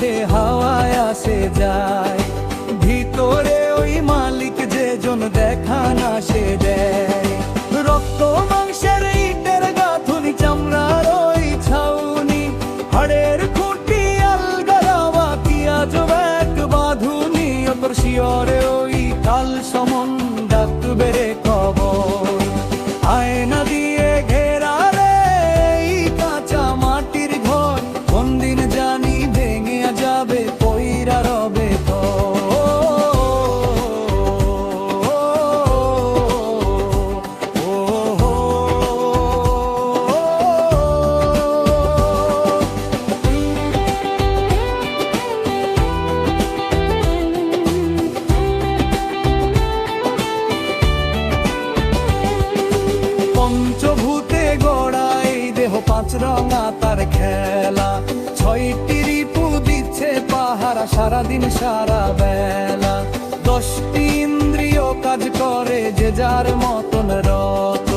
বাতাসে হাওয়ায় আসে যায়, ভিতরে ওই মালিক যে জন দেখা না সে দেয়। রক্ত মাংসের ইটের গাঁথুনি, চামড়ার ওই ছাউনি, হাড়ের খুঁটি আলগারাওয়া কি আজব এক বাঁধুনি। তোর শিয়রে ওই কাল সমন ডাকবে রে কবর, আয়না দিয়ে ঘেরা রে এই কাঁচা মাটির ঘর। কোন দিন জানি ভেঙে যাবে পইরা রবে ঘর। পঞ্চভূতে গড়া এই দেহ, পাঁচ রঙা তার খেলা, ছয়টি রিপু দিচ্ছে পাহারা সারাদিন সারা বেলা। 10টি ইন্দ্রিয় কাজ করে যে যার মতন রত,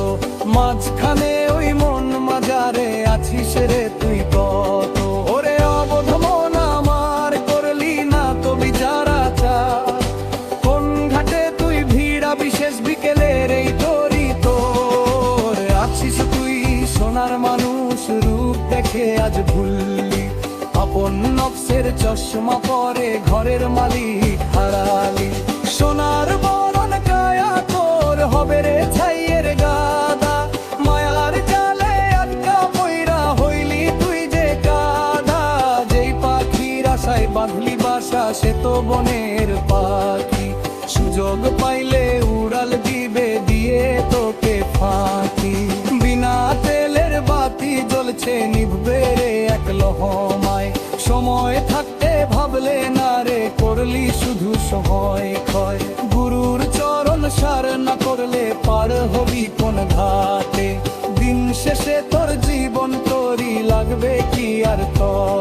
মাঝখানে ওই মন মাজারে আছিস রে তুই কত। ওরে অবোধ মন আমার, করলি না তো বিচার আচার, কোন ঘাটে তুই ভিড়া বিশেষ বিকেলের এই তরি তোর। আছিস তুই সোনার মানুষ, রূপ দেখে আজ ভুললি, আপন নফসের চশমা পরে ঘরের মালিক হারালি। সোনার বরণ কায়া তোর হবে রে ছাইয়ের গাদা, মায়ার জালে আটকা পইরা হইলি তুই যে কাদা। যেই পাখির আশায় বাঁধলি বাসা সে তো বনের পাখি, সুযোগ পাইলে উড়াল দিবে দিয়ে তোকে ফাঁকি। বিনা তেলের বাতি জ্বলছে নিভবে রে এক লহমায়, সময় থাকতে ভাবলে না রে করলি শুধু সময় ক্ষয়। গুরুর চরণ সার না করলে পার হবি কোন ঘাটে, দিন শেষে তোর জীবন তোরই লাগবে কি আর তোর।